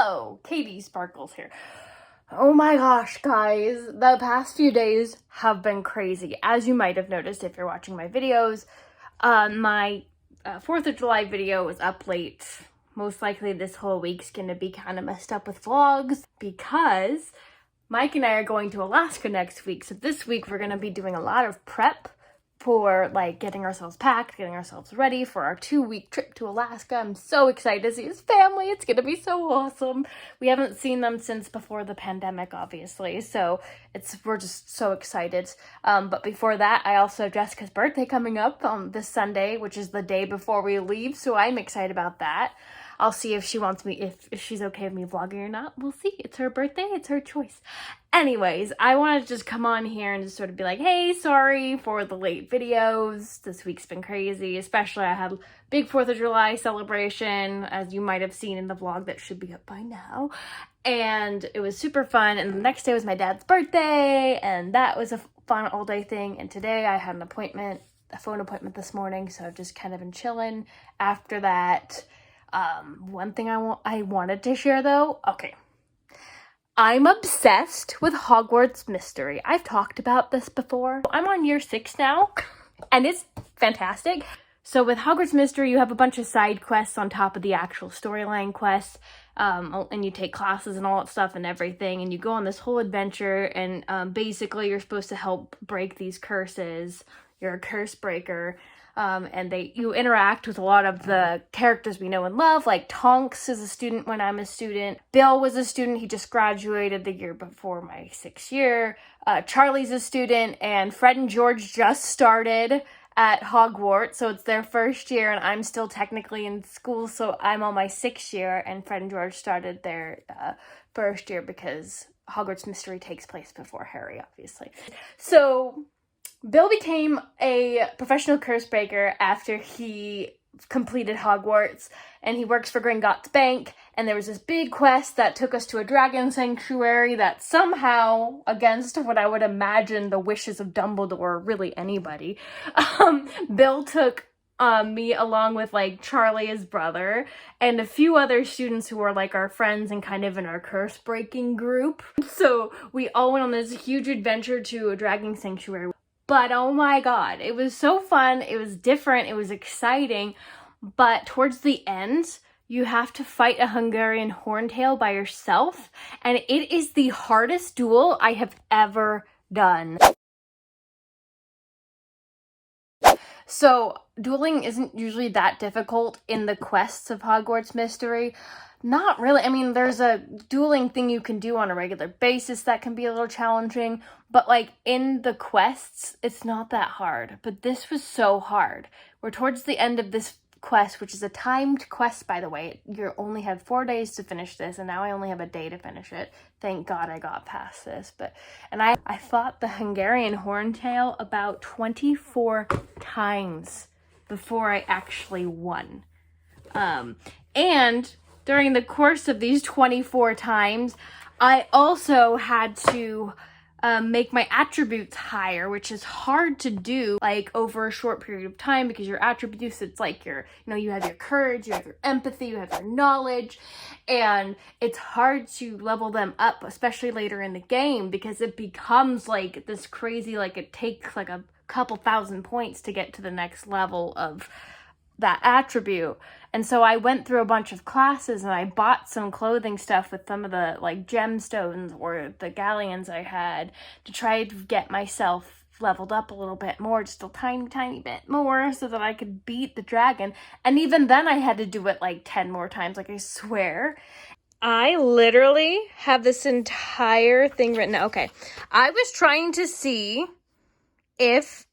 Hello, Katie Sparkles here. Oh my gosh, guys, the past few days have been crazy. As you might have noticed if you're watching my videos, my 4th of July video was up late. Most likely this whole week's gonna be kind of messed up with vlogs because Mike and I are going to Alaska next week. So this week we're gonna be doing a lot of prep for like getting ourselves packed, getting ourselves ready for our 2-week trip to Alaska. I'm so excited to see his family. It's gonna be so awesome. We haven't seen them since before the pandemic, obviously, so we're just so excited. But before that, I also have Jessica's birthday coming up on this Sunday, which is the day before we leave, so I'm excited about that. I'll see if she wants me, if she's okay with me vlogging or not. We'll see. It's her birthday. It's her choice. Anyways, I wanted to just come on here and just sort of be like, hey, sorry for the late videos. This week's been crazy. Especially I had a big 4th of July celebration, as you might have seen in the vlog that should be up by now. And it was super fun. And the next day was my dad's birthday. And that was a fun all-day thing. And today I had a phone appointment this morning. So I've just kind of been chilling after that. One thing I wanted to share though, okay. I'm obsessed with Hogwarts Mystery. I've talked about this before. I'm on year 6 now, and it's fantastic. So with Hogwarts Mystery, you have a bunch of side quests on top of the actual storyline quests, and you take classes and all that stuff and everything, and you go on this whole adventure, and basically you're supposed to help break these curses. You're a curse breaker. And you interact with a lot of the characters we know and love, like Tonks is a student when I'm a student. Bill was a student. He just graduated the year before my 6th year. Charlie's a student, and Fred and George just started at Hogwarts, so it's their 1st year, and I'm still technically in school, so I'm on my 6th year, and Fred and George started their 1st year because Hogwarts Mystery takes place before Harry, obviously. So Bill became a professional curse breaker after he completed Hogwarts, and he works for Gringotts Bank, and there was this big quest that took us to a dragon sanctuary that somehow, against what I would imagine the wishes of Dumbledore, or really anybody, Bill took me along with like Charlie, his brother, and a few other students who were like our friends and kind of in our curse breaking group. So we all went on this huge adventure to a dragon sanctuary. But oh my god, it was so fun, it was different, it was exciting, but towards the end, you have to fight a Hungarian horntail by yourself, and it is the hardest duel I have ever done. So, dueling isn't usually that difficult in the quests of Hogwarts Mystery. Not really. I mean, there's a dueling thing you can do on a regular basis that can be a little challenging, but like in the quests, it's not that hard. But this was so hard. We're towards the end of this quest, which is a timed quest, by the way. You only had 4 days to finish this, and now I only have a day to finish it. Thank God I got past this. And I fought the Hungarian horntail about 24 times before I actually won. And during the course of these 24 times, I also had to make my attributes higher, which is hard to do like over a short period of time because your attributes, it's like you have your courage, you have your empathy, you have your knowledge, and it's hard to level them up, especially later in the game, because it becomes like this crazy, like it takes like a couple thousand points to get to the next level of that attribute. And so I went through a bunch of classes and I bought some clothing stuff with some of the like gemstones or the galleons I had to try to get myself leveled up a little bit more, just a tiny bit more, so that I could beat the dragon. And even then I had to do it like 10 more times, like I swear. I literally have this entire thing written out. Okay, I was trying to see if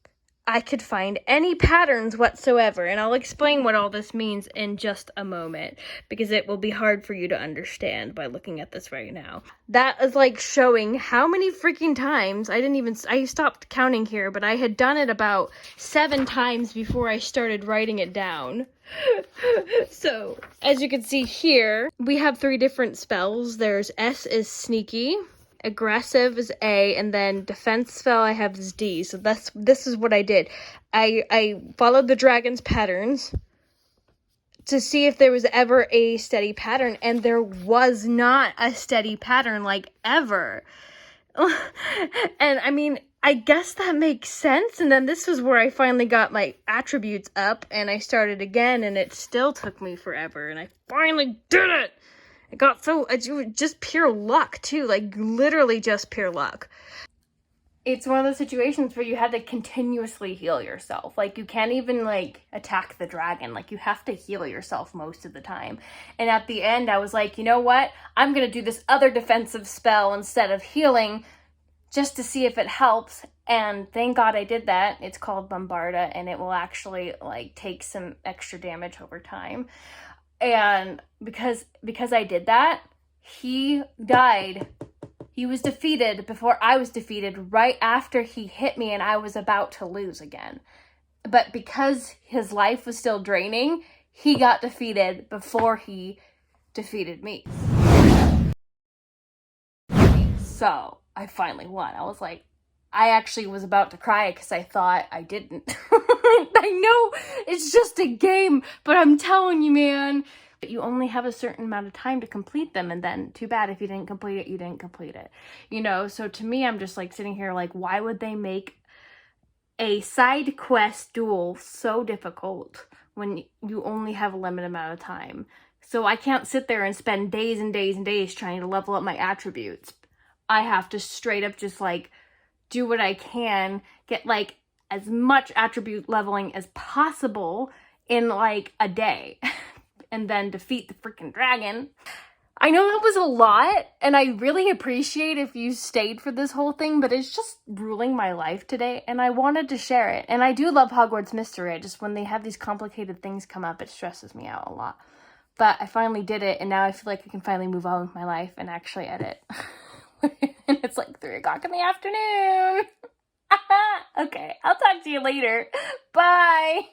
I could find any patterns whatsoever, and I'll explain what all this means in just a moment, because it will be hard for you to understand by looking at this right now. That is like showing how many freaking times, I stopped counting here, but I had done it about 7 times before I started writing it down. So, as you can see here, we have 3 different spells. There's S is sneaky, aggressive is A, and then defense spell I have is D. So this is what I did. I followed the dragon's patterns to see if there was ever a steady pattern, and there was not a steady pattern, like, ever. And I mean, I guess that makes sense. And then this was where I finally got my attributes up, and I started again, and it still took me forever, and I finally did it. It was just pure luck too, like literally just pure luck. It's one of those situations where you had to continuously heal yourself. Like, you can't even, like, attack the dragon. Like, you have to heal yourself most of the time. And at the end, I was like, you know what? I'm going to do this other defensive spell instead of healing just to see if it helps. And thank God I did that. It's called Bombarda, and it will actually, like, take some extra damage over time. And because I did that, he died. He was defeated before I was defeated, right after he hit me and I was about to lose again. But because his life was still draining, he got defeated before he defeated me. So I finally won. I was like, I actually was about to cry because I thought I didn't. I know it's just a game, but I'm telling you, man, you only have a certain amount of time to complete them, and then too bad if you didn't complete it, you didn't complete it. You know, so to me, I'm just like sitting here like, why would they make a side quest duel so difficult when you only have a limited amount of time? So I can't sit there and spend days and days and days trying to level up my attributes. I have to straight up just like do what I can, get like as much attribute leveling as possible in like a day. And then defeat the freaking dragon. I know that was a lot, and I really appreciate if you stayed for this whole thing, but it's just ruling my life today, and I wanted to share it. And I do love Hogwarts Mystery. I just, when they have these complicated things come up, it stresses me out a lot. But I finally did it, and now I feel like I can finally move on with my life and actually edit. And it's like 3 o'clock in the afternoon. Okay, I'll talk to you later. Bye!